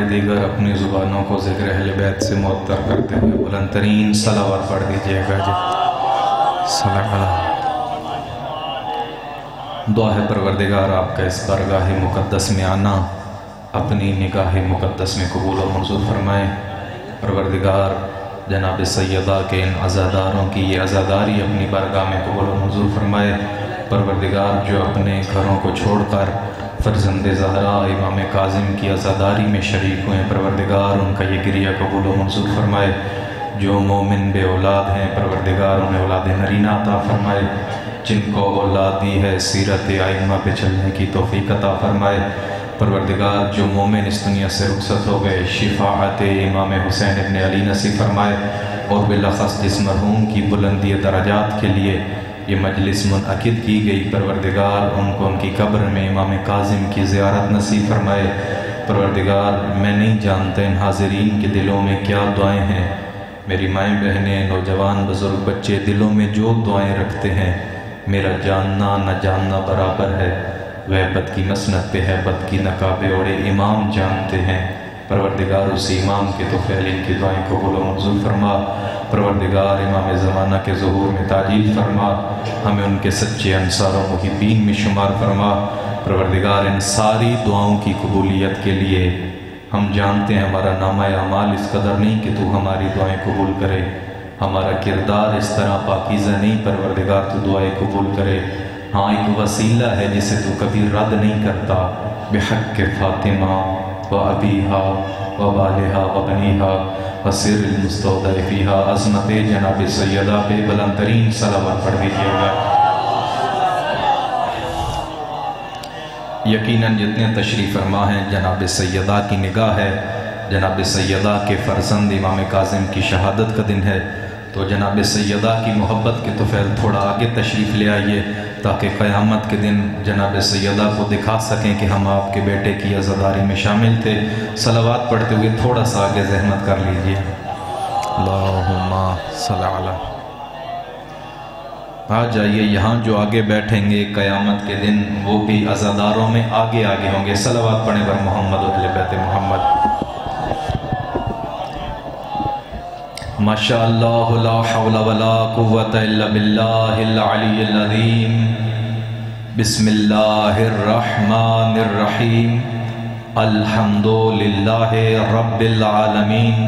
دیگر اپنی زبانوں کو ذکر اہل بیت سے معطر کرتے ہوئے بلند ترین صلوات پڑھ دیجئے گا جی۔ دعا ہے پروردگار آپ کا اس بارگاہ مقدس میں آنا اپنی نگاہ مقدس میں قبول و منظور فرمائے۔ پروردگار جناب سیدہ کے ان عزاداروں کی یہ عزاداری اپنی بارگاہ میں قبول و منظور فرمائے۔ پروردگار جو اپنے گھروں کو چھوڑ کر فرزند زہرا امام کاظم کی عزاداری میں شریک ہوئے، پروردگار ان کا یہ گریہ قبول و منظور فرمائے۔ جو مومن بے اولاد ہیں پروردگار انہیں اولاد نرینہ عطا فرمائے۔ جن کو اولاد دی ہے سیرت ائمہ پہ چلنے کی توفیق عطا فرمائے۔ پروردگار جو مومن اس دنیا سے رخصت ہو گئے شفاعت امام حسین ابن علی نصیب فرمائے، اور بالاخص جس مرحوم کی بلندی درجات کے لیے یہ مجلس منعقد کی گئی، پروردگار ان کو ان کی قبر میں امام کاظم کی زیارت نصیب فرمائے۔ پروردگار میں نہیں جانتا ان حاضرین کے دلوں میں کیا دعائیں ہیں، میری مائیں بہنیں نوجوان بزرگ بچے دلوں میں جو دعائیں رکھتے ہیں میرا جاننا نہ جاننا برابر ہے۔ غیبت کی مسند پہ ہے بد کی نقابِ اوڑے امام جانتے ہیں، پروردگار اس امام کے تو فعل ان کی دعائیں قبول و منظور فرما۔ پروردگار امام زمانہ کے ظہور میں تعجیل فرما، ہمیں ان کے سچے انصار و محبین میں شمار فرما۔ پروردگار ان ساری دعاؤں کی قبولیت کے لیے ہم جانتے ہیں ہمارا نامہ اعمال اس قدر نہیں کہ تو ہماری دعائیں قبول کرے، ہمارا کردار اس طرح پاکیزہ نہیں، پروردگار تو دعائیں قبول کرے۔ ہاں ایک وسیلہ ہے جسے تو کبھی رد نہیں کرتا، بحق فاطمہ و ابیہا و بالہا و بنیہا و سر المستودع فیہا، عظمت جناب سیدہ پہ بلند ترین صلوات پڑھ دیجیے گا۔ یقیناً جتنے تشریف فرما ہیں جناب سیدہ کی نگاہ ہے، جناب سیدہ کے فرزند امام کاظم کی شہادت کا دن ہے، تو جناب سیدہ کی محبت کے طفیل تھوڑا آگے تشریف لے آئیے تاکہ قیامت کے دن جناب سیدہ کو دکھا سکیں کہ ہم آپ کے بیٹے کی عزاداری میں شامل تھے۔ صلوات پڑھتے ہوئے تھوڑا سا آگے زحمت کر لیجئے۔ اللہم صلی علی۔ آ جائیے، یہاں جو آگے بیٹھیں گے قیامت کے دن وہ بھی عزاداروں میں آگے آگے ہوں گے۔ صلوات پڑھیں بر محمد و اہل بیت محمد۔ ماشاءاللہ لا حول ولا قوة الا باللہ العلی العظیم۔ بسم اللہ الرحمن الرحیم۔ الحمدللہ رب العالمین،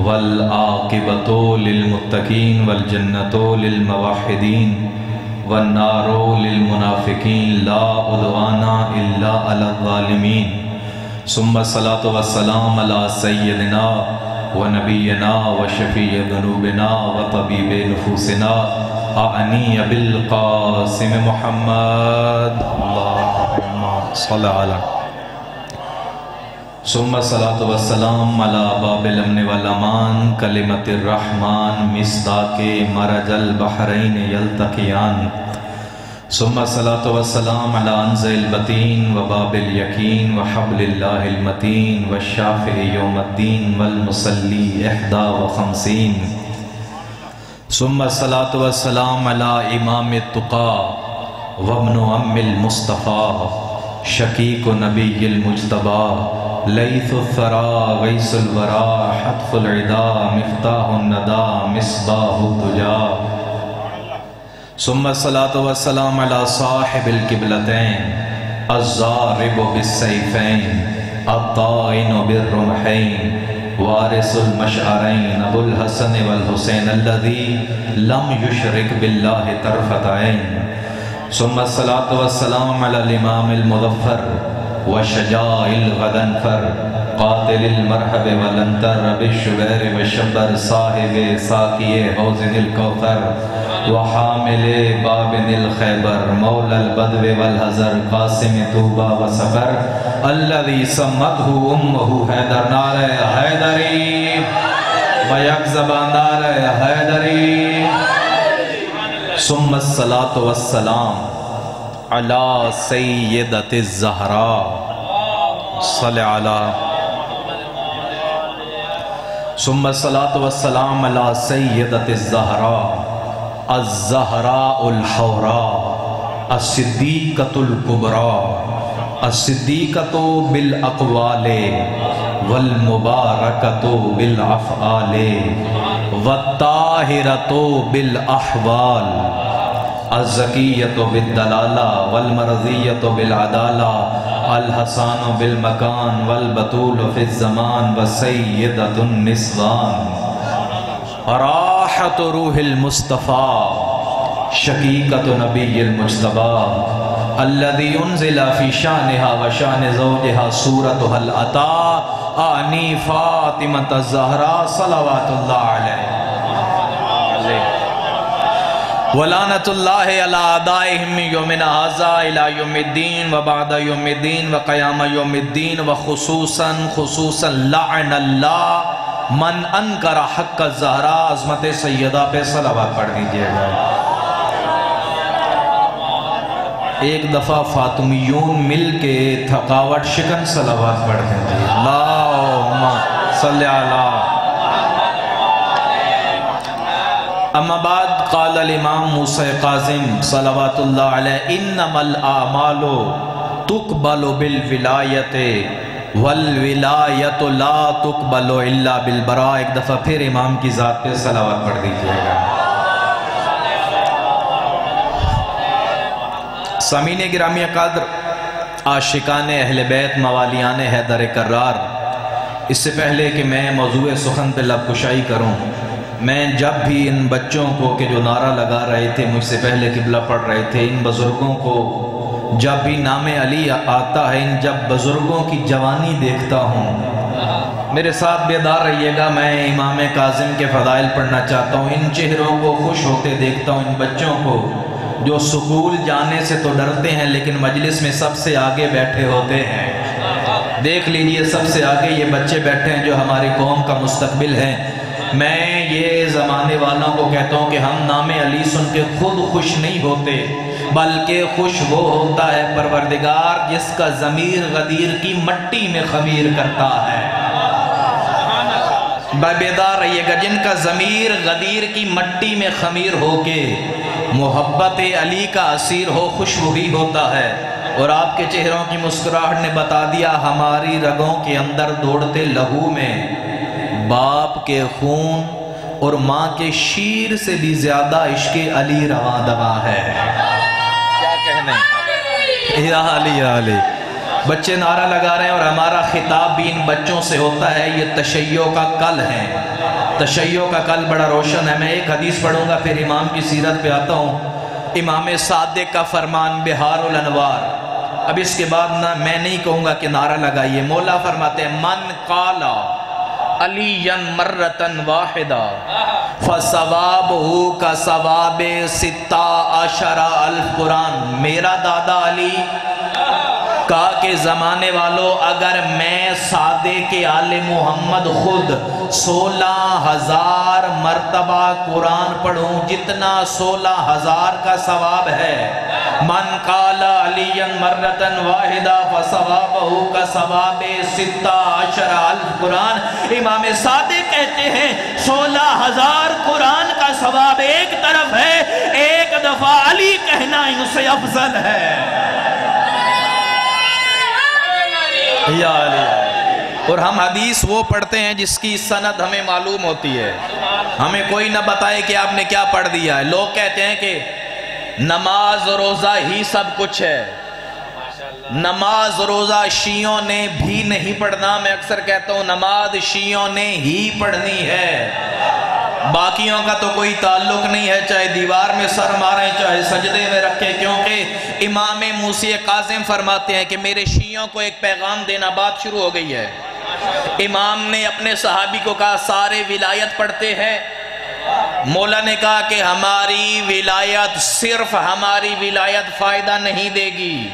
والعاقبۃ للمتقین، والجنۃ للموحدین، والنار للمنافقین، لا عدوان الا علی الظالمین۔ ثم الصلاۃ والسلام علی سیدنا ونبینا وشفیع ذنوبنا وطبیب نفوسنا اعنی بالقاسم محمد، اللہم صلی علی۔ ثم الصلاۃ والسلام علی باب الامن والامان، کلمۃ الرحمن، مصداق مرج البحرین یلتقیان۔ ثم الصلاۃ والسلام علی عنز البطین وباب الیقین وحبل اللہ المتین والشافع یوم الدین والمصلی 51۔ ثم الصلاۃ والسلام علی امام التقی وابن ام المصطفیٰ، شقیق نبی المجتبی، لیث الثری غیث الورا، حتف العدا، مفتاح الندی، مصباح الدجی۔ ثم الصلاۃ والسلام علی صاحب القبلتین، الضارب بالسیفین، الطاعن بالرمحین، وارث المشعرین، ابو الحسن والحسین الذی لم یشرک باللہ طرفۃ عین۔ ثم الصلاۃ والسلام علی الامام المظفر وشجاع الغضنفر، قاتل المرحب والانتر، بالشبیر والشبر، صاحب ساقی حوض الکوثر، وحامل بابن الخیبر، مولا البدو والحزر، قاسم طوبہ وسفر، الذي سمته امه حیدر، نعرہ حیدری بیک زبان نعرہ حیدری۔ ثم الصلاۃ والسلام علی سیدۃ الزہراء، صلی علی۔ ثم الصلاۃ والسلام علی سیدۃ الزہراء، الزہراء الحوراء، الصدیقۃ الکبریٰ، الصدیقۃ بالاقوال والمبارکۃ بالافعال والطاہرۃ بالاحوال الزکیۃ بالدلالہ والمرضیۃ بالعدالہ الحسان بالمکان والبطول فی الزمان وسیدۃ النسوان راحت روح المصطفیٰ شقیقۃ نبی المجتبیٰ الذی انزل فی شانہا وشان زوجہا سورتہا العطا آنی فاطمۃ الزہراء صلوات اللہ علیہ ولعنت اللہ علی اعدائہم یومنا ھذا الی یوم الدین وبعد یوم الدین وقیام یوم الدین خصوصاً لعن اللہ من انکر حق الزہراء۔ عظمت سیدہ پہ صلوات پڑھ دیجئے گا۔ ایک دفعہ فاطمیون مل کے تھکاوٹ شکن صلوات پڑھ دیجئے۔ اللہم صلی علی۔ اما بعد قال الامام موسیٰ قاظم صلوات اللہ علیہ انما الاعمال تقبل بالولایت والولایت لا تقبل الا بالبراء۔ ایک دفعہ پھر امام کی ذات پہ صلوات پڑھ دیجئے گا۔ سامعین گرامی قدر، عاشقان اہل بیت، موالیان حیدر کرار، اس سے پہلے کہ میں موضوع سخن پہ لب کشائی کروں، میں جب بھی ان بچوں کو کہ جو نعرہ لگا رہے تھے مجھ سے پہلے قبلہ پڑھ رہے تھے، ان بزرگوں کو جب بھی نام علی آتا ہے، ان جب بزرگوں کی جوانی دیکھتا ہوں، میرے ساتھ بیدار رہیے گا، میں امام کاظم کے فضائل پڑھنا چاہتا ہوں۔ ان چہروں کو خوش ہوتے دیکھتا ہوں، ان بچوں کو جو سکول جانے سے تو ڈرتے ہیں لیکن مجلس میں سب سے آگے بیٹھے ہوتے ہیں۔ دیکھ لیجئے سب سے آگے یہ بچے بیٹھے ہیں جو ہماری قوم کا مستقبل ہیں۔ میں یہ زمانے والوں کو کہتا ہوں کہ ہم نام علی سن کے خود خوش نہیں ہوتے، بلکہ خوش وہ ہوتا ہے پروردگار جس کا ضمیر غدیر کی مٹی میں خمیر کرتا ہے۔ بیدار رہیے گا، جن کا ضمیر غدیر کی مٹی میں خمیر ہو کے محبت علی کا اسیر ہو، خوش وہی ہوتا ہے۔ اور آپ کے چہروں کی مسکراہٹ نے بتا دیا ہماری رگوں کے اندر دوڑتے لہو میں باپ کے خون اور ماں کے شیر سے بھی زیادہ عشق علی رواں دواں ہے۔ کیا کہنے یا علی یا علی۔ بچے نعرہ لگا رہے ہیں اور ہمارا خطاب بھی ان بچوں سے ہوتا ہے۔ یہ تشیع کا کل ہے، تشیع کا کل بڑا روشن ہے۔ میں ایک حدیث پڑھوں گا پھر امام کی سیرت پہ آتا ہوں۔ امام صادق کا فرمان بہار الانوار۔ اب اس کے بعد میں نہیں کہوں گا کہ نعرہ لگائیے، مولا فرماتے ہیں من قال علی مرتن واحدہ فثوابہ کا ثواب 16,000 قرآن۔ میرا دادا علی کہا کہ زمانے والوں اگر میں سادے کے آل محمد خود 16,000 مرتبہ قرآن پڑھوں جتنا 16,000 کا ثواب ہے، من قال علی مرتن واحدہ فثوابہ کا ثواب 16,000 قرآن۔ امام صادق کہتے ہیں 16,000 قرآن کا ثواب ایک طرف ہے، ایک دفعہ علی کہنا ان سے افضل ہے۔ یا علی۔ اور ہم حدیث وہ پڑھتے ہیں جس کی سند ہمیں معلوم ہوتی ہے، ہمیں کوئی نہ بتائے کہ آپ نے کیا پڑھ دیا ہے۔ لوگ کہتے ہیں کہ نماز روزہ ہی سب کچھ ہے، نماز روزہ شیعوں نے بھی نہیں پڑھنا۔ میں اکثر کہتا ہوں نماز شیعوں نے ہی پڑھنی ہے، باقیوں کا تو کوئی تعلق نہیں ہے، چاہے دیوار میں سر ماریں چاہے سجدے میں رکھیں، کیونکہ امام موسیٰ قاظم فرماتے ہیں کہ میرے شیعوں کو ایک پیغام دینا، بات شروع ہو گئی ہے۔ امام نے اپنے صحابی کو کہا سارے ولایت پڑھتے ہیں، مولا نے کہا کہ ہماری ولایت صرف ہماری ولایت فائدہ نہیں دے گی،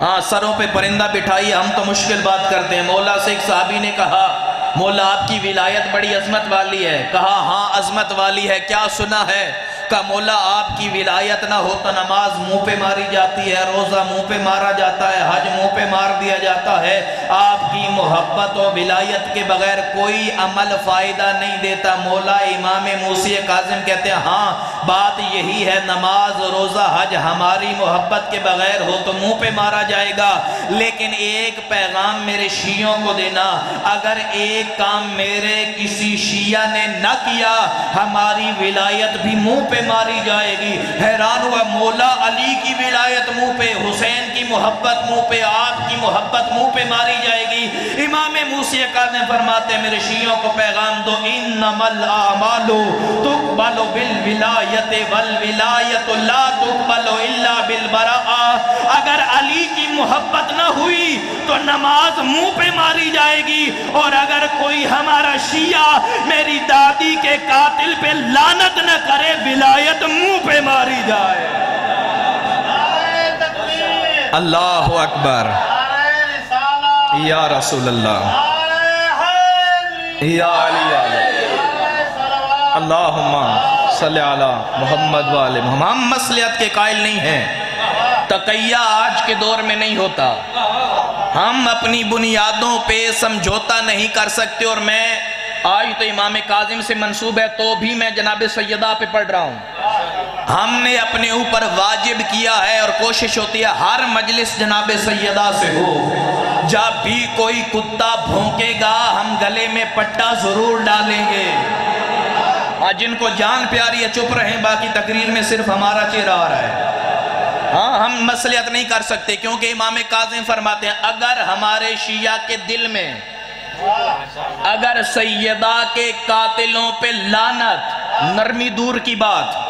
ہاں سروں پہ پرندہ بٹھائی ہم تو مشکل بات کرتے ہیں۔ مولا سے ایک صحابی نے کہا مولا آپ کی ولایت بڑی عظمت والی ہے، کہا ہاں عظمت والی ہے، کیا سنا ہے؟ کہ مولا آپ کی ولایت نہ ہو تو نماز منہ پہ ماری جاتی ہے، روزہ منہ پہ مارا جاتا ہے، حج منہ پہ مار دیا جاتا ہے، آپ کی محبت و ولایت کے بغیر کوئی عمل فائدہ نہیں دیتا۔ مولا امام موسی کاظم کہتے ہیں ہاں بات یہی ہے، نماز روزہ حج ہماری محبت کے بغیر ہو تو منہ پہ مارا جائے گا، لیکن ایک پیغام میرے شیعوں کو دینا، اگر ایک کام میرے کسی شیعہ نے نہ کیا ہماری ولایت بھی منہ پہ ماری جائے گی۔ حیران ہوا، مولا علی کی ولایت منہ پہ، حسین کی محبت منہ پہ، آپ کی محبت منہ پہ ماری جائے گی۔ امام موسی کاظم فرماتے ہیں میرے شیعوں کو پیغام دو، انما الاعمال تقبل بالولایت والولایت لا تقبل الا بالبراء۔ اگر علی کی محبت نہ ہوئی تو نماز منہ پہ ماری جائے گی، اور اگر کوئی ہمارا شیعہ میری دادی کے قاتل پہ لعنت نہ کرے ولایت منہ پہ ماری جائے۔ اللہ اکبر، یا رسول اللہ، یا علی اللہم صلی علی محمد والے محمد۔ ہم مصلحت کے قائل نہیں ہیں، تقیہ آج کے دور میں نہیں ہوتا، ہم اپنی بنیادوں پہ سمجھوتا نہیں کر سکتے، اور میں آج تو امام کاظم سے منسوب ہے تو بھی میں جناب سیدہ پہ پڑھ رہا ہوں۔ ہم نے اپنے اوپر واجب کیا ہے اور کوشش ہوتی ہے ہر مجلس جناب سیدہ سے ہو، جب بھی کوئی کتا بھونکے گا ہم گلے میں پٹا ضرور ڈالیں گے۔ جن کو جان پیاری ہے چپ رہیں، باقی تقریر میں صرف ہمارا چہرہ آ رہا ہے۔ ہاں ہم مصلحت نہیں کر سکتے، کیونکہ امام کاظم فرماتے ہیں اگر ہمارے شیعہ کے دل میں اگر سیدہ کے قاتلوں پہ لعنت، نرمی دور کی بات،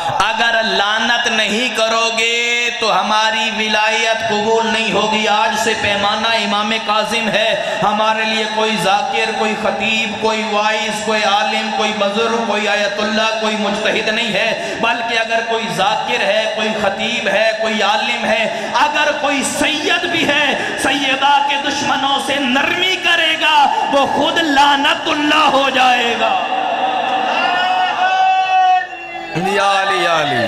اگر لعنت نہیں کرو گے تو ہماری ولایت قبول نہیں ہوگی۔ آج سے پیمانہ امام کاظم ہے، ہمارے لیے کوئی ذاکر، کوئی خطیب، کوئی وائز، کوئی عالم، کوئی بزرگ، کوئی آیت اللہ، کوئی مجتہد نہیں ہے، بلکہ اگر کوئی ذاکر ہے، کوئی خطیب ہے، کوئی عالم ہے، اگر کوئی سید بھی ہے، سیدہ کے دشمنوں سے نرمی کرے گا وہ خود لعنت اللہ ہو جائے گا۔ یا علی یا علی،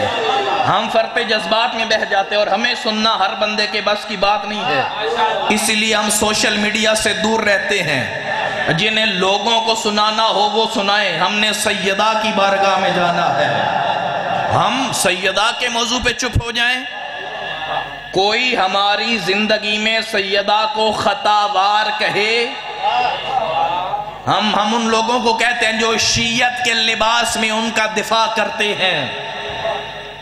ہم فرق جذبات میں بہ جاتے اور ہمیں سننا ہر بندے کے بس کی بات نہیں ہے، اس لیے ہم سوشل میڈیا سے دور رہتے ہیں، جنہیں لوگوں کو سنانا ہو وہ سنائیں، ہم نے سیدہ کی بارگاہ میں جانا ہے۔ ہم سیدہ کے موضوع پہ چپ ہو جائیں، کوئی ہماری زندگی میں سیدہ کو خطاوار کہے، ہم ان لوگوں کو کہتے ہیں جو شیعت کے لباس میں ان کا دفاع کرتے ہیں۔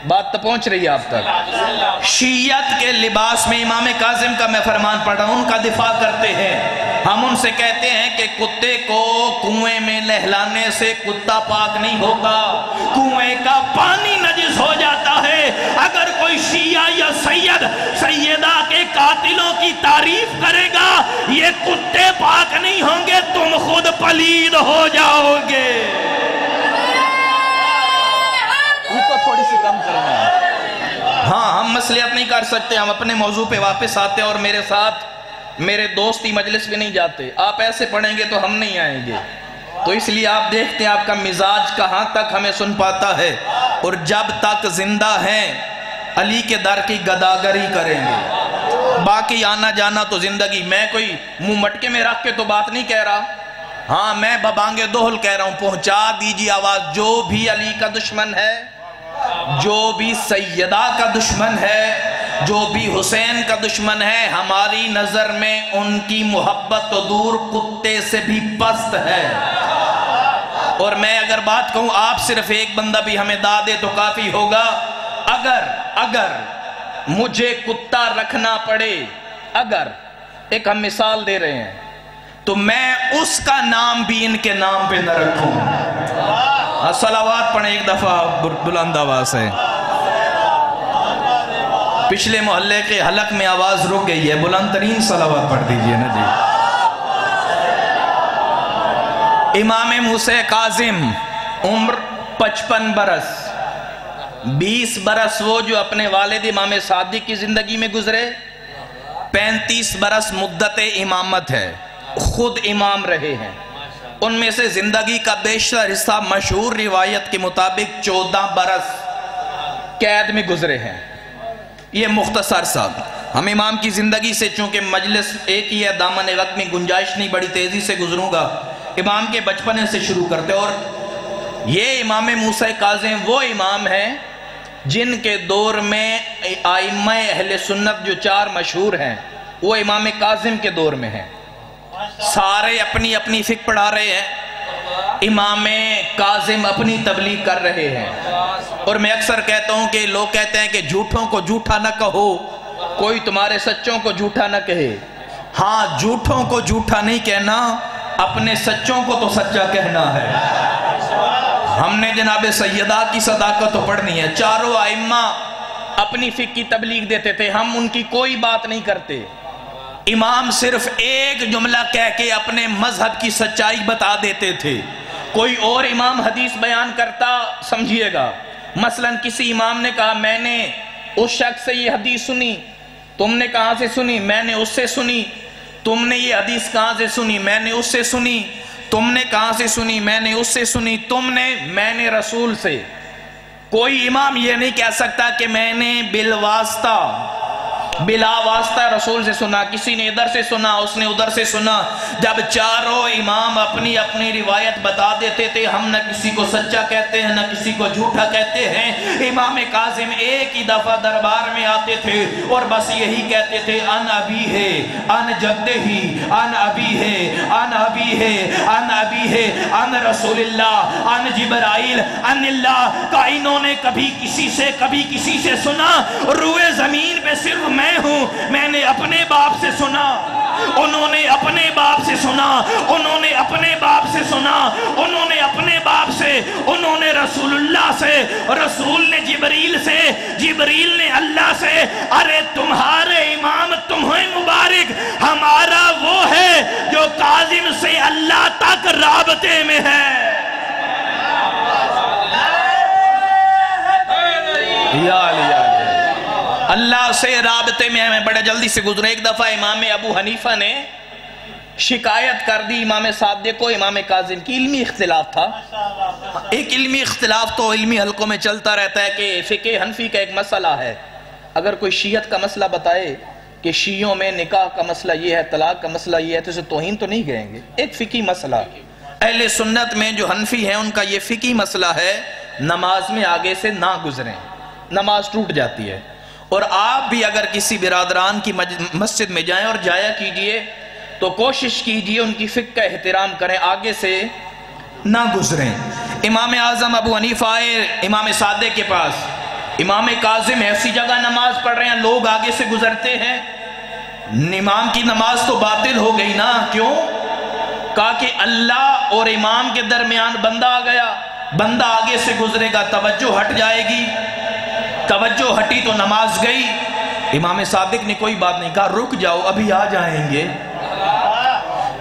بات تو پہنچ رہی ہے آپ تک؟ شیعت کے لباس میں امام کاظم کا میں فرمان پڑھ رہا ہوں، ان کا دفاع کرتے ہیں۔ ہم ان سے کہتے ہیں کہ کتے کو کنویں میں نہلانے سے کتا پاک نہیں ہوتا، کنویں کا پانی نجس ہو جاتا ہے۔ اگر کوئی شیعہ یا سیدہ کے قاتلوں کی تعریف کرے گا یہ کتے پاک نہیں ہوں گے، تم خود پلید ہو جاؤ گے۔ تھوڑی سی کم کرنا ہے۔ ہاں ہم مصلحت نہیں کر سکتے، ہم اپنے موضوع پہ واپس آتے ہیں، اور میرے ساتھ میرے دوستی مجلس بھی نہیں جاتے، آپ ایسے پڑھیں گے تو ہم نہیں آئیں گے، تو اس لیے آپ دیکھتے ہیں آپ کا مزاج کہاں تک ہمیں سن پاتا ہے، اور جب تک زندہ ہیں علی کے در کی گداگری کریں گے، باقی آنا جانا تو زندگی۔ میں کوئی منہ مٹکے میں رکھ کے تو بات نہیں کہہ رہا، ہاں میں ببانگے دوہل کہہ رہا ہوں، پہنچا دیجیے آواز، جو بھی علی کا دشمن ہے، جو بھی سیدہ کا دشمن ہے، جو بھی حسین کا دشمن ہے، ہماری نظر میں ان کی محبت تو دور کتے سے بھی پست ہے۔ اور میں اگر بات کہوں آپ صرف ایک بندہ بھی ہمیں دا دے تو کافی ہوگا، اگر مجھے کتا رکھنا پڑے، اگر ایک ہم مثال دے رہے ہیں، تو میں اس کا نام بھی ان کے نام پہ نہ رکھوں۔ صلوات پڑھیں ایک دفعہ بلند آواز سے۔ پچھلے محلے کے حلق میں آواز رک گئی ہے، بلند ترین صلوات پڑھ دیجئے نا جی۔ امام موسی کاظم عمر 55 برس، 20 برس وہ جو اپنے والد امام صادق کی زندگی میں گزرے، 35 برس مدت امامت ہے، خود امام رہے ہیں۔ ان میں سے زندگی کا بیشتر حصہ مشہور روایت کے مطابق 14 برس قید میں گزرے ہیں۔ یہ مختصر سا ہم امام کی زندگی سے، چونکہ مجلس ایک ہی ہے، دامن وقت میں گنجائش نہیں، بڑی تیزی سے گزروں گا، امام کے بچپنے سے شروع کرتے۔ اور یہ امام موسیٰ کاظم وہ امام ہیں جن کے دور میں ائمہ اہل سنت جو 4 مشہور ہیں وہ امام کاظم کے دور میں ہیں، سارے اپنی اپنی فقہ پڑھا رہے ہیں، امام کاظم اپنی تبلیغ کر رہے ہیں۔ اور میں اکثر کہتا ہوں کہ لوگ کہتے ہیں کہ جھوٹوں کو جھوٹا نہ کہو، کوئی تمہارے سچوں کو جھوٹا نہ کہے۔ ہاں، جھوٹوں کو جھوٹا نہیں کہنا، اپنے سچوں کو تو سچا کہنا ہے۔ ہم نے جناب سیدہ کی صداقت تو پڑھنی ہے۔ چاروں ائمہ اپنی فقہ کی تبلیغ دیتے تھے، ہم ان کی کوئی بات نہیں کرتے۔ امام صرف ایک جملہ کہہ کے اپنے مذہب کی سچائی بتا دیتے تھے۔ کوئی اور امام حدیث بیان کرتا، سمجھیے گا، مثلا کسی امام نے کہا میں نے اس شخص سے یہ حدیث سنی، تم نے کہاں سے سنی؟ میں نے اس سے سنی۔ تم نے یہ حدیث کہاں سے سنی؟ میں نے اس سے سنی۔ تم نے کہاں سے سنی؟ میں نے اس سے سنی۔ میں نے رسول سے۔ کوئی امام یہ نہیں کہہ سکتا کہ میں نے بلا واسطہ رسول سے سنا، کسی نے ادھر سے سنا، اس نے ادھر سے سنا۔ جب چاروں امام اپنی اپنی روایت بتا دیتے تھے، ہم نہ کسی کو سچا کہتے ہیں نہ کسی کو جھوٹا کہتے ہیں۔ امام کاظم ایک ہی دفعہ دربار میں آتے تھے اور بس یہی کہتے تھے، ان ابی ہے ان جدہ ہی ان ابی ہے ان ابی ہے ان ابی ہے ان رسول اللہ ان جبرائیل ان اللہ۔ کا انہوں نے کبھی کسی سے سنا؟ روئے زمین پہ صرف میں ہوں، میں نے اپنے باپ سے سنا، انہوں نے اپنے باپ سے سنا، انہوں نے اپنے باپ سے سنا، انہوں نے اپنے باپ سے، انہوں نے رسول اللہ سے، رسول نے جبریل سے، جبریل نے اللہ سے۔ ارے تمہارے امام تمہیں مبارک، ہمارا وہ ہے جو کاظم سے اللہ تک رابطے میں ہے۔ یا علی اللہ سے رابطے میں ہمیں بڑے جلدی سے گزرے۔ ایک دفعہ امام ابو حنیفہ نے شکایت کر دی امام صادق کو، امام کاظم کی علمی اختلاف تھا۔ ایک علمی اختلاف تو علمی حلقوں میں چلتا رہتا ہے کہ فقہ حنفی کا ایک مسئلہ ہے، اگر کوئی شیعت کا مسئلہ بتائے کہ شیعوں میں نکاح کا مسئلہ یہ ہے، طلاق کا مسئلہ یہ ہے، تو اسے توہین تو نہیں کہیں گے، ایک فقہی مسئلہ۔ اہل سنت میں جو حنفی ہیں ان کا یہ فقہی مسئلہ ہے، نماز میں آگے سے نہ گزریں، نماز ٹوٹ جاتی ہے۔ اور آپ بھی اگر کسی برادران کی مسجد میں جائیں اور جایا کیجئے تو کوشش کیجئے ان کی فقہ کا احترام کریں، آگے سے نہ گزریں۔ امام اعظم ابو حنیفہ آئے امام صادق کے پاس، امام کاظم ایسی جگہ نماز پڑھ رہے ہیں، لوگ آگے سے گزرتے ہیں، امام کی نماز تو باطل ہو گئی نا۔ کیوں؟ کہا کہ اللہ اور امام کے درمیان بندہ آ گیا، بندہ آگے سے گزرے گا توجہ ہٹ جائے گی، توجہ ہٹی تو نماز گئی۔ امام صادق نے کوئی بات نہیں کہا، رک جاؤ ابھی آ جائیں گے،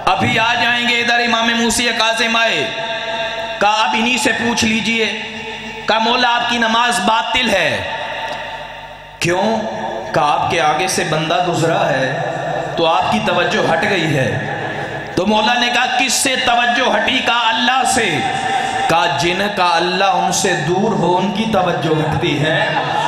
ابھی آ جائیں گے۔ ادھر امام موسیٰ کاظم آئے، کہا اب انہی سے پوچھ لیجئے، کہا مولا آپ کی نماز باطل ہے۔ کیوں؟ کہا آپ کے آگے سے بندہ گزرا ہے تو آپ کی توجہ ہٹ گئی ہے۔ تو مولا نے کہا کس سے توجہ ہٹی؟ کہا اللہ سے۔ کہا جن کا اللہ ان سے دور ہو ان کی توجہ ہٹتی ہے۔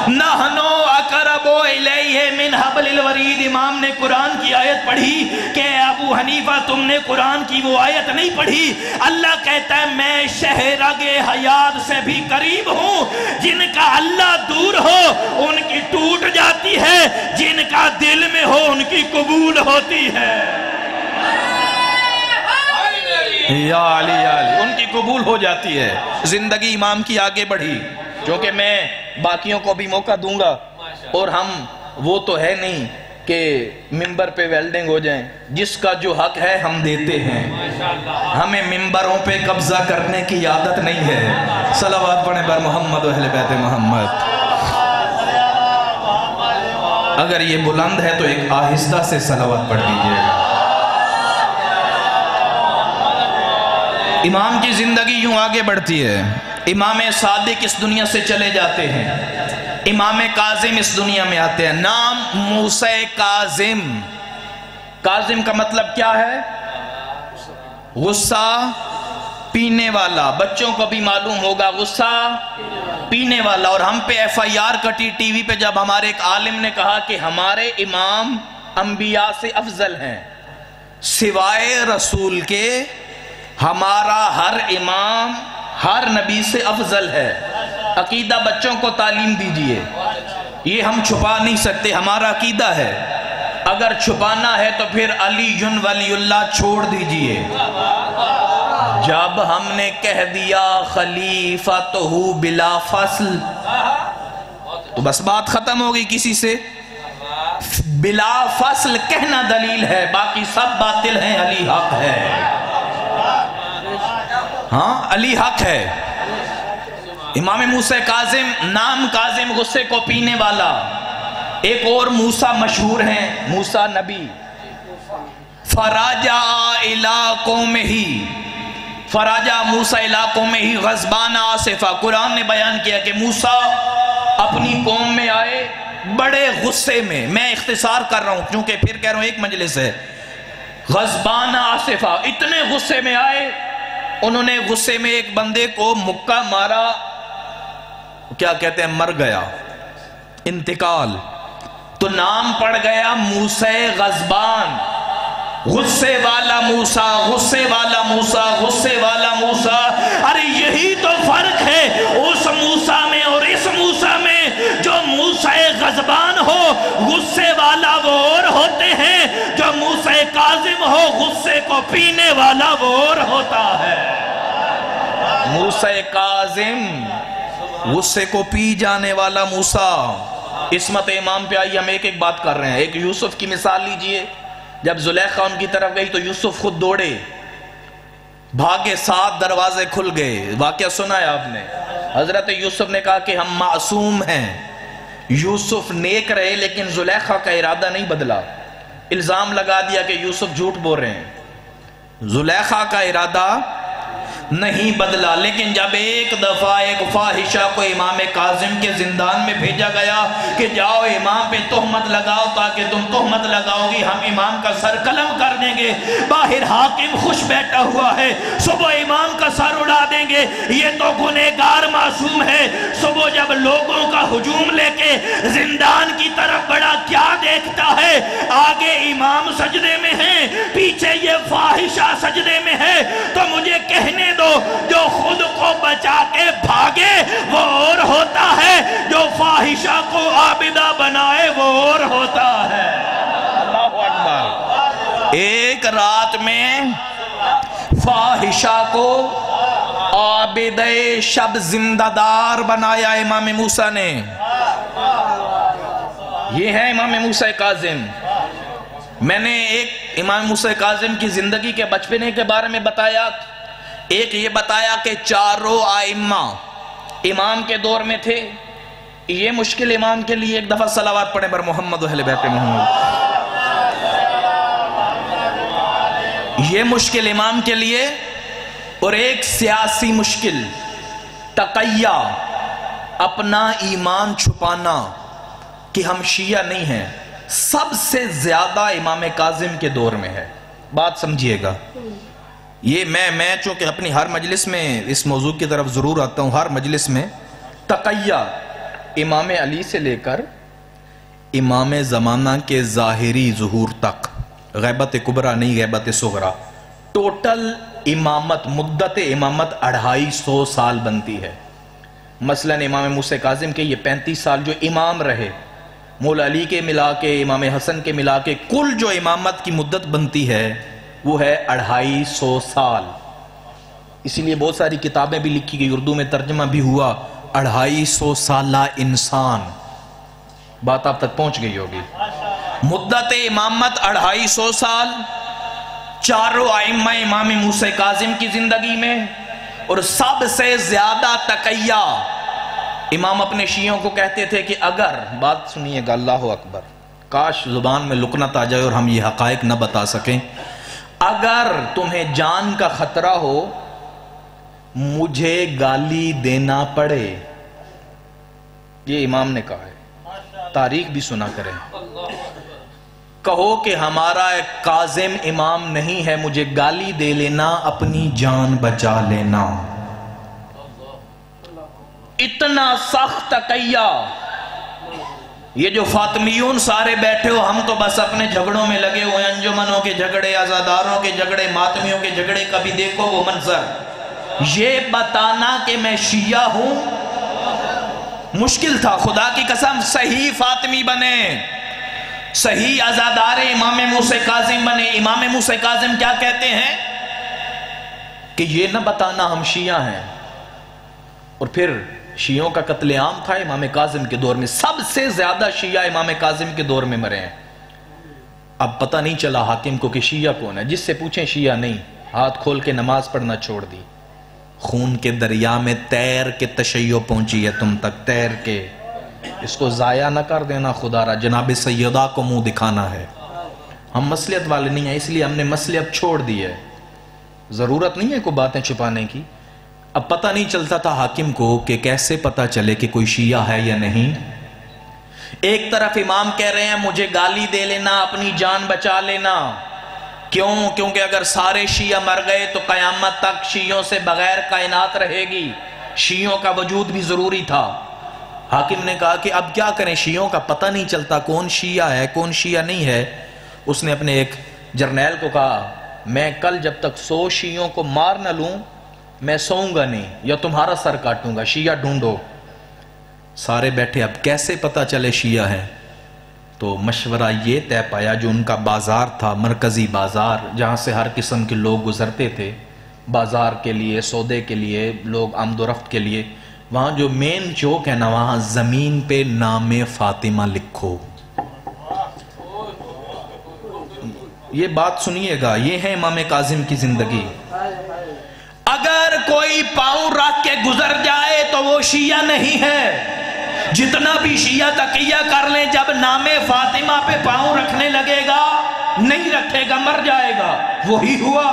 نَحْنُ أَقْرَبُ إِلَيْهِ مِنْ حَبْلِ الْوَرِيدِ۔ امام نے قرآن کی آیت پڑھی کہ ابو حنیفہ تم نے قرآن کی وہ آیت نہیں پڑھی۔ اللہ کہتا ہے میں شہرگ حیات سے بھی قریب ہوں، جن کا اللہ دور ہو ان کی ٹوٹ جاتی ہے، جن کا دل میں ہو ان کی قبول ہوتی ہے۔ یا علی ان کی قبول ہو جاتی ہے۔ زندگی امام کی آگے بڑھی، کیونکہ میں باقیوں کو بھی موقع دوں گا، اور ہم وہ تو ہے نہیں کہ ممبر پہ ویلڈنگ ہو جائیں، جس کا جو حق ہے ہم دیتے ہیں، ہمیں ممبروں پہ قبضہ کرنے کی عادت نہیں ہے۔ صلوات پڑھیں بر محمد و اہل بیت محمد۔ اگر یہ بلند ہے تو ایک آہستہ سے صلوات پڑھ دیجئے گا۔ امام کی زندگی یوں آگے بڑھتی ہے، امام صادق اس دنیا سے چلے جاتے ہیں، امام کاظم اس دنیا میں آتے ہیں۔ نام موسیٰ کاظم، کاظم کا مطلب کیا ہے؟ غصہ پینے والا، بچوں کو بھی معلوم ہوگا غصہ پینے والا. اور ہم پہ ایف آئی آر کٹی ٹی وی پہ جب ہمارے ایک عالم نے کہا کہ ہمارے امام انبیاء سے افضل ہیں، سوائے رسول کے ہمارا ہر امام ہر نبی سے افضل ہے. عقیدہ بچوں کو تعلیم دیجئے، یہ ہم چھپا نہیں سکتے، ہمارا عقیدہ ہے. اگر چھپانا ہے تو پھر علی ولی اللہ چھوڑ دیجئے. جب ہم نے کہہ دیا خلیفۃ بلا فصل تو بس بات ختم ہو گئی. کسی سے بلا فصل کہنا دلیل ہے، باقی سب باطل ہیں، علی حق ہے. ہاں علی حق ہے. امام موسیٰ کاظم، نام کاظم غصے کو پینے والا. ایک اور موسیٰ مشہور ہیں، موسیٰ نبی. فراجع الی قومہ، فراجع موسیٰ الی قومہ غضبان آسفا. قرآن نے بیان کیا کہ موسیٰ اپنی قوم میں آئے بڑے غصے میں. میں اختصار کر رہا ہوں کیونکہ پھر کہہ رہا ہوں ایک مجلس ہے. غضبان آسفا، اتنے غصے میں آئے، انہوں نے غصے میں ایک بندے کو مکہ مارا، کیا کہتے ہیں، مر گیا، انتقال. تو نام پڑ گیا موسیٰ غضبان. غصے والا موسیٰ، غصے والا موسیٰ، غصے والا موسیٰ. ارے یہی تو فرق ہے اس موسیٰ میں اور اس موسیٰ میں. جو موسیٰ غضبان ہو غصے والا وہ اور ہوتے ہیں، جو موسیٰ کاظم ہو غصے کو پینے والا وہ اور ہوتا ہے. موسیٰ کاظم غصے کو پی جانے والا موسیٰ. عصمت امام پہ آئی، ہم ایک ایک بات کر رہے ہیں. ایک یوسف کی مثال لیجئے. جب زلیخا ان کی طرف گئی تو یوسف خود دوڑے، بھاگے، 7 دروازے کھل گئے. واقعہ سنا ہے آپ نے. حضرت یوسف نے کہا کہ ہم معصوم ہیں. یوسف نیک رہے لیکن زلیخا کا ارادہ نہیں بدلا. الزام لگا دیا کہ یوسف جھوٹ بول رہے ہیں. زلیخا کا ارادہ نہیں بدلا. لیکن جب ایک دفعہ ایک فاحشہ کو امام کاظم کے زندان میں بھیجا گیا کہ جاؤ امام پہ تہمت لگاؤ، تاکہ تم تہمت لگاؤ گی ہم امام کا سر قلم کر دیں گے. باہر حاکم خوش بیٹھا ہوا ہے، صبح امام کا سر اڑا دیں گے، یہ تو گنہگار معصوم ہے. صبح جب لوگوں کا ہجوم لے کے زندان کی طرف بڑا، کیا دیکھتا ہے؟ آگے امام سجدے میں ہیں، پیچھے یہ فاحشہ سجدے میں ہے. تو مجھے کہنے دو، جو خود کو بچا کے بھاگے وہ اور ہوتا ہے، جو فاحشہ کو عابدہ بنائے وہ اور ہوتا ہے. اللہ اکبر. ایک رات میں فاحشہ کو عابد شب زندہ دار بنایا امام موسیٰ نے. یہ ہے امام موسیٰ کاظم. میں نے ایک امام موسیٰ کاظم کی زندگی کے بچپنے کے بارے میں بتایا. ایک یہ بتایا کہ چاروں آئمہ امام کے دور میں تھے. یہ مشکل امام کے لیے ایک دفعہ صلوات پڑھیں بر محمد و اہل بیت محمد. یہ مشکل امام کے لیے. اور ایک سیاسی مشکل، تقیہ، اپنا ایمان چھپانا کہ ہم شیعہ نہیں ہیں، سب سے زیادہ امام کاظم کے دور میں ہے. بات سمجھیے گا. یہ میں چونکہ اپنی ہر مجلس میں اس موضوع کی طرف ضرور آتا ہوں، ہر مجلس میں تقیہ امام علی سے لے کر امام زمانہ کے ظاہری ظہور تک، غیبت کبریٰ نہیں غیبت صغریٰ، ٹوٹل امامت، مدت امامت 250 سال بنتی ہے. مثلا امام موسیٰ کاظم کے یہ 35 سال جو امام رہے، مولا علی کے ملا کے، امام حسن کے ملا کے، کل جو امامت کی مدت بنتی ہے وہ ہے 250 سال. اسی لیے بہت ساری کتابیں بھی لکھی گئی، اردو میں ترجمہ بھی ہوا. 250 سالہ انسان. بات آپ تک پہنچ گئی ہوگی. مدت امامت 250 سال چاروں ائمہ امام موسیٰ کاظم کی زندگی میں. اور سب سے زیادہ تقیہ امام اپنے شیعوں کو کہتے تھے کہ اگر، بات سنیے گا، اللہ اکبر، کاش زبان میں لکنت آ جائے اور ہم یہ حقائق نہ بتا سکیں. اگر تمہیں جان کا خطرہ ہو، مجھے گالی دینا پڑے. یہ امام نے کہا ہے. تاریخ بھی سنا کریں. کہو کہ ہمارا ایک کاظم امام نہیں ہے، مجھے گالی دے لینا، اپنی جان بچا لینا۔ اتنا سخت تقیہ۔ یہ جو فاطمیون سارے بیٹھے ہو، ہم تو بس اپنے جھگڑوں میں لگے ہوئے، انجمنوں کے جھگڑے، عزاداروں کے جھگڑے، ماتمیوں کے جھگڑے۔ کبھی دیکھو وہ منظر، یہ بتانا کہ میں شیعہ ہوں مشکل تھا۔ خدا کی قسم صحیح فاطمی بنے، صحیح عزادار امام موسیٰ کاظم بنے۔ امام موسیٰ کاظم کیا کہتے ہیں کہ یہ نہ بتانا ہم شیعہ ہیں۔ اور پھر شیعوں کا قتل عام تھا امام کاظم کے دور میں، سب سے زیادہ شیعہ امام کاظم کے دور میں مرے ہیں۔ اب پتہ نہیں چلا حاکم کو کہ شیعہ کون ہے، جس سے پوچھیں شیعہ نہیں، ہاتھ کھول کے نماز پڑھنا چھوڑ دی۔ خون کے دریا میں تیر کے تشیع پہنچی ہے تم تک، تیر کے۔ اس کو ضائع نہ کر دینا خدا را، جناب سیدہ کو منہ دکھانا ہے۔ ہم مصلحت والے نہیں ہیں، اس لیے ہم نے مصلحت چھوڑ دی ہے، ضرورت نہیں ہے کوئی باتیں چھپانے کی۔ اب پتہ نہیں چلتا تھا حاکم کو کہ کیسے پتہ چلے کہ کوئی شیعہ ہے یا نہیں۔ ایک طرف امام کہہ رہے ہیں مجھے گالی دے لینا، اپنی جان بچا لینا۔ کیوں؟ کیونکہ اگر سارے شیعہ مر گئے تو قیامت تک شیعوں سے بغیر کائنات رہے گی، شیعوں کا وجود بھی ضروری تھا۔ حاکم نے کہا کہ اب کیا کریں، شیعوں کا پتہ نہیں چلتا کون شیعہ ہے کون شیعہ نہیں ہے۔ اس نے اپنے ایک جرنیل کو کہا میں کل جب تک 100 شیعوں کو مار نہ لوں میں سوؤں گا نہیں، یا تمہارا سر کاٹوں گا، شیعہ ڈھونڈو۔ سارے بیٹھے، اب کیسے پتہ چلے شیعہ ہیں؟ تو مشورہ یہ طے پایا، جو ان کا بازار تھا، مرکزی بازار جہاں سے ہر قسم کے لوگ گزرتے تھے بازار کے لیے، سودے کے لیے، لوگ آمد و رفت کے لیے، وہاں جو مین چوک ہے نا، وہاں زمین پہ نام فاطمہ لکھو۔ یہ بات سنیے گا، یہ ہے امام کاظم کی زندگی۔ اگر کوئی پاؤں رکھ کے گزر جائے تو وہ شیعہ نہیں ہے، جتنا بھی شیعہ تقیہ کر لیں، جب نام فاطمہ پہ پاؤں رکھنے لگے گا نہیں رکھے گا، مر جائے گا۔ وہی ہوا،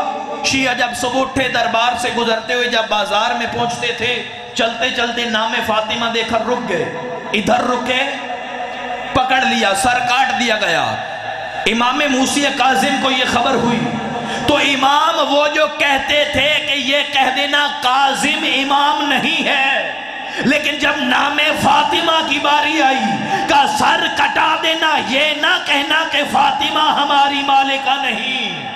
شیعہ جب صبح اٹھے دربار سے گزرتے ہوئے جب بازار میں پہنچتے تھے، چلتے چلتے نام فاطمہ دیکھ کر رک گئے، ادھر رکے، پکڑ لیا، سر کاٹ دیا گیا۔ امام موسیٰ کاظم کو یہ خبر ہوئی تو امام وہ جو کہتے تھے کہ یہ کہہ دینا کاظم امام نہیں ہے، لیکن جب نام فاطمہ کی باری آئی کا سر کٹا دینا، یہ نہ کہنا کہ فاطمہ ہماری مالکہ نہیں۔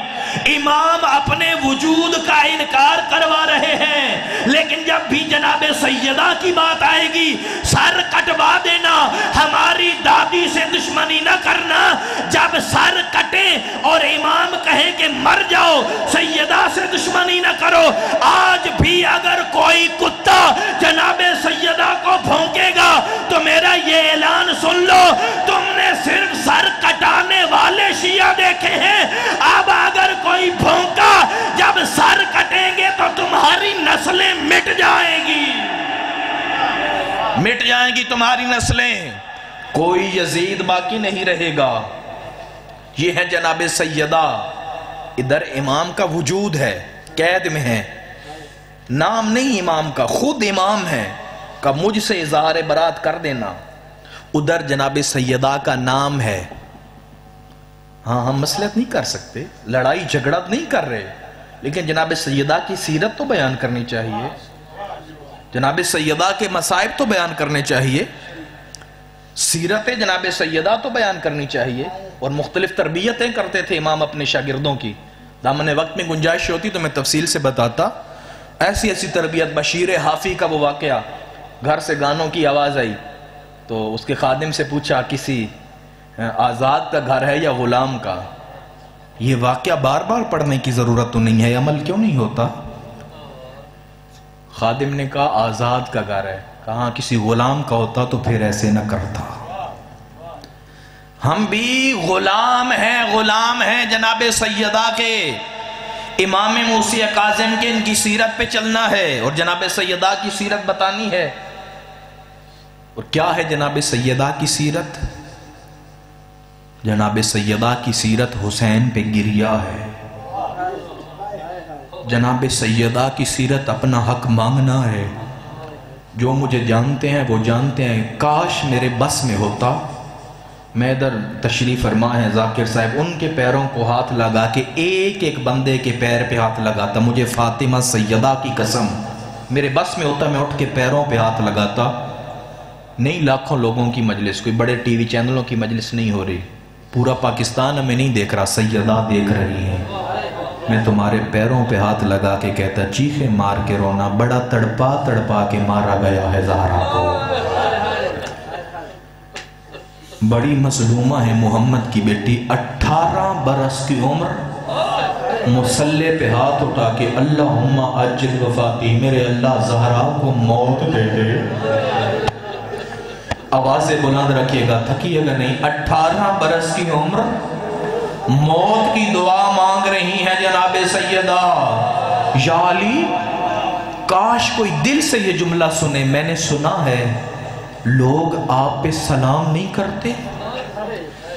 امام اپنے وجود کا انکار کروا رہے ہیں، لیکن جب بھی جناب سیدہ کی بات آئے گی سر کٹوا دینا، ہماری دادی سے دشمنی نہ کرنا۔ جب سر کٹے اور امام کہیں کہ مر جاؤ، سیدہ سے دشمنی نہ کرو، آج بھی اگر کوئی کتا جناب سیدہ کو بھونکے گا تو میرا یہ اعلان سن لو، تم نے صرف سر کٹانے والے شیعہ دیکھے ہیں، اب اگر کوئی بھونکا جب سر کٹیں گے تو تمہاری نسلیں مٹ جائیں گی، مٹ جائیں گی تمہاری نسلیں، کوئی یزید باقی نہیں رہے گا۔ یہ ہے جناب سیدہ، ادھر امام کا وجود ہے، قید میں ہے، نام نہیں امام کا، خود امام ہے کہ مجھ سے اظہار برات کر دینا۔ ادھر جناب سیدہ کا نام ہے۔ ہاں ہم مصلحت نہیں کر سکتے، لڑائی جھگڑا نہیں کر رہے، لیکن جناب سیدہ کی سیرت تو بیان کرنی چاہیے، جناب سیدہ کے مصائب تو بیان کرنے چاہیے، سیرت جناب سیدہ تو بیان کرنی چاہیے۔ اور مختلف تربیتیں کرتے تھے امام اپنے شاگردوں کی، دامن وقت میں گنجائش ہوتی تو میں تفصیل سے بتاتا۔ ایسی ایسی تربیت، بشیر حافی کا وہ واقعہ، گھر سے گانوں کی آواز آئی تو اس کے خادم سے پوچھا کسی آزاد کا گھر ہے یا غلام کا؟ یہ واقعہ بار بار پڑھنے کی ضرورت تو نہیں ہے، عمل کیوں نہیں ہوتا؟ خادم نے کہا آزاد کا گھر ہے، کہاں کسی غلام کا ہوتا تو پھر ایسے نہ کرتا۔ ہم بھی غلام ہیں جناب سیدہ کے، امام موسیٰ کاظم کے، ان کی سیرت پہ چلنا ہے اور جناب سیدہ کی سیرت بتانی ہے۔ اور کیا ہے جناب سیدہ کی سیرت؟ جناب سیدہ کی سیرت حسین پہ گریہ ہے، جناب سیدہ کی سیرت اپنا حق مانگنا ہے۔ جو مجھے جانتے ہیں وہ جانتے ہیں، کاش میرے بس میں ہوتا میں ادھر تشریف فرما ہے ذاکر صاحب، ان کے پیروں کو ہاتھ لگا کے ایک ایک بندے کے پیر پہ ہاتھ لگاتا، مجھے فاطمہ سیدہ کی قسم میرے بس میں ہوتا میں اٹھ کے پیروں پہ ہاتھ لگاتا نہیں۔ لاکھوں لوگوں کی مجلس، کوئی بڑے ٹی وی چینلوں کی مجلس نہیں ہو رہی، پورا پاکستان ہمیں نہیں دیکھ رہا، سیدہ دیکھ رہی ہے، میں تمہارے پیروں پہ ہاتھ لگا کے کہتا چیخے مار کے رونا، بڑا تڑپا تڑپا کے مارا گیا ہے زہرا کو، بڑی مظلومہ ہے محمد کی بیٹی، 18 برس کی عمر، مسلح پہ ہاتھ اٹھا کے اللہم اجل وفاتی، میرے اللہ زہرا کو موت دے دے۔ آوازیں بلند رکھیے گا، تھکیے گا نہیں، 18 برس کی عمر، موت کی دعا مانگ رہی ہے جناب سیدہ۔ یا علی، کاش کوئی دل سے یہ جملہ سنے، میں نے سنا ہے لوگ آپ پہ سلام نہیں کرتے،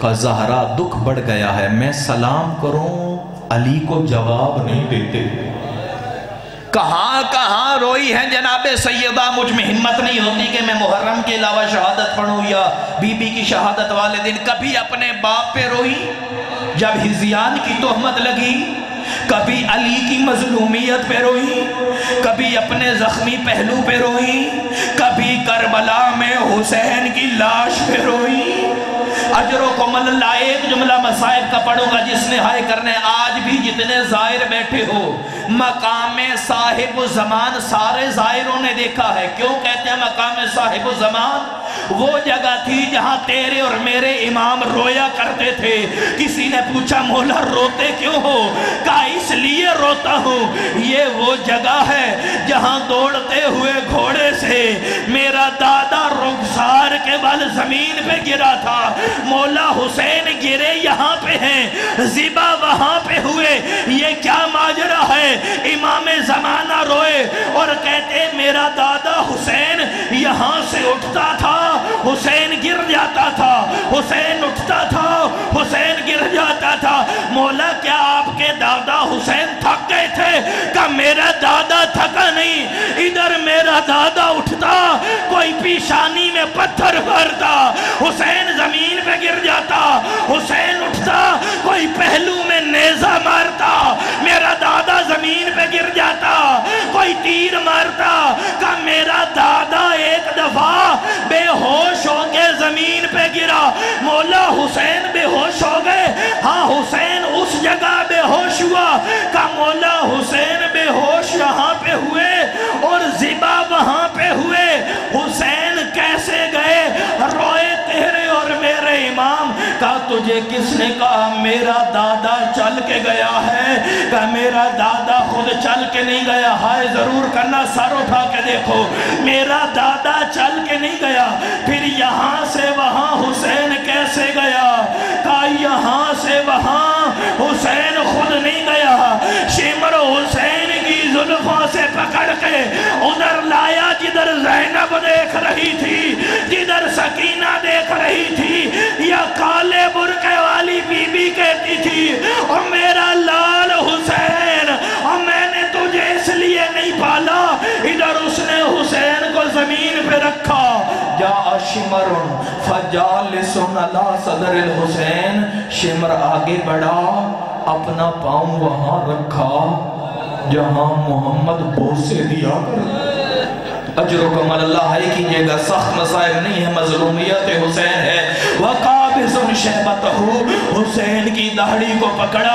کہ زہرا دکھ بڑھ گیا ہے، میں سلام کروں علی کو جواب نہیں دیتے۔ کہاں کہاں روئی ہے جناب سیدہ، مجھ میں ہمت نہیں ہوتی کہ میں محرم کے علاوہ شہادت پڑھوں یا بی بی کی شہادت والے دن۔ کبھی اپنے باپ پہ روئی جب ہزیان کی تہمت لگی، کبھی علی کی مظلومیت پہ روئی، کبھی اپنے زخمی پہلو پہ روئی، کبھی کربلا میں حسین کی لاش پہ روئی۔ اجرکم اللہ، ایک جملہ مصائب کا پڑھوں گا جس نے ہائے کرنے، آج بھی جتنے زائر بیٹھے ہو مقام صاحب زمان سارے زائروں نے دیکھا ہے۔ کیوں کہتے ہیں مقام صاحب زمان؟ وہ جگہ تھی جہاں تیرے اور میرے امام رویا کرتے تھے۔ کسی نے پوچھا مولا روتے کیوں ہو؟ کہا اس لیے روتا ہوں، یہ وہ جگہ ہے جہاں دوڑتے ہوئے گھوڑے سے میرا دادا رخسار کے بل زمین پہ گرا تھا، مولا حسین گرے یہاں پہ ہیں، زبا وہاں پہ ہوئے، یہ کیا ماجرا ہے؟ امام زمانہ روئے اور کہتے میرا دادا حسین یہاں سے اٹھتا تھا، حسین گر جاتا تھا، حسین اٹھتا تھا، حسین گر جاتا تھا۔ مولا کیا آپ کے دادا حسین تھک گئے تھے؟ کہ میرا دادا تھکا نہیں، ادھر میرا دادا اٹھتا کوئی پیشانی میں پتھر بھرتا، حسین زمین پہ گر جاتا، حسین اٹھتا کوئی پہلو میں نیزہ مارتا، میرا دادا زمین پہ گر جاتا، کوئی تیر مارتا۔ کہ میرا دادا ایک دفعہ بے ہوش ہو کے زمین پہ گرا، مولا حسین بے ہوش ہو گئے؟ ہاں حسین اس جگہ بے ہوش ہوا۔ کہ مولا حسین بے ہوش یہاں پہ ہوئے اور زبا وہاں پہ ہوئے، حسین کیسے گئے؟ روئے تیرے اور میرے امام۔ کہا تجھے کس نے کہا میرا دادا چل کے گیا ہے؟ کہ میرا دادا خود چل کے نہیں گیا، ہائے ضرور کرنا، سر اٹھا کے دیکھو، میرا دادا چل کے نہیں گیا، پھر یہاں سے وہاں حسین کیسے گیا؟ کہا یہاں سے وہاں حسین خود نہیں گیا، شمر حسین کی زلفوں سے پکڑ کے ادھر لایا جدھر زینب دیکھ رہی تھی، جدھر سکینہ دیکھ رہی تھی، یا کالے برقے والی بی بی کہتی تھی اور میرا لال حسین، اور میں نے تجھے اس لیے نہیں پالا، ادھر اس نے حسین کو زمین پہ رکھا۔ جا شمر فجالس علی صدر الحسین، شمر آگے بڑھا، اپنا پاؤں وہاں رکھا جہاں محمد بوسے دیا کر۔ اجرکم اللہ ہے کیجئے گا، سخت مصائب نہیں ہے، مظلومیت حسین ہے۔ وقابض شہبتہ، حسین کی داڑھی کو پکڑا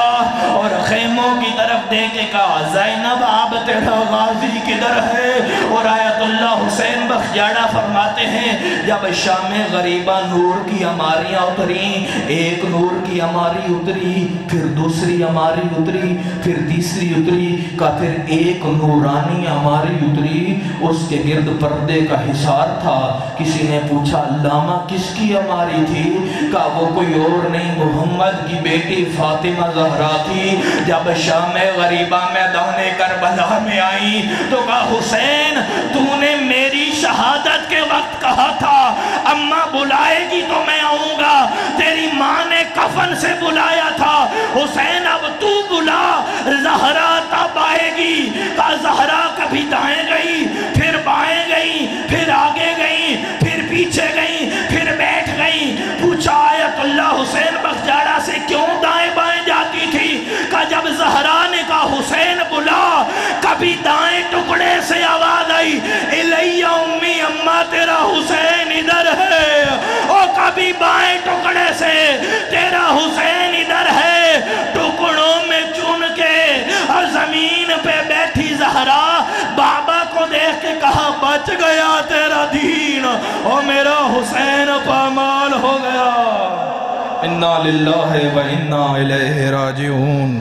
اور خیموں کی طرف دے کے کہا زینب آپ تیرا غازی کدھر ہے؟ اور آیت اللہ حسین بخش جاڑا فرماتے ہیں جب شام غریبہ نور کی عماریاں اتری، ایک نور کی عماری اتری، پھر دوسری عماری اتری، پھر تیسری اتری، کا پھر ایک نورانی عماری اتری، اس کے گرد پردے کا حصار تھا۔ کسی نے پوچھا علامہ کس کی عماری تھی؟ کہا وہ کوئی اور نہیں محمد کی بیٹی فاطمہ زہرا تھی۔ جب شام غریبہ میدان کربلا میں آئی تو کہا حسین تو نے میری شہادت کے وقت کہا تھا اماں بلائے گی تو میں آؤں گا، تیری ماں نے کفن سے بلایا تھا، حسین اب تو بلا، زہرا تب آئے گی۔ کہا زہرا کبھی دائیں گئی، پھر بائیں گئی، پھر آگے گئی، پھر پیچھے گئی، پھر بیٹھ گئی۔ پوچھا آیت کبھی دائیں ٹکڑے سے آواز آئی الیہ امی اماں تیرا حسین ادھر ہے، اور کبھی بائیں ٹکڑے سے تیرا حسین ادھر ہے، ٹکڑوں میں چن کے اور زمین پہ بیٹھی زہرا بابا کو دیکھ کے کہا بچ گیا تیرا دین اور میرا حسین پامال ہو گیا۔ انا للہ و انا الیہ راجعون۔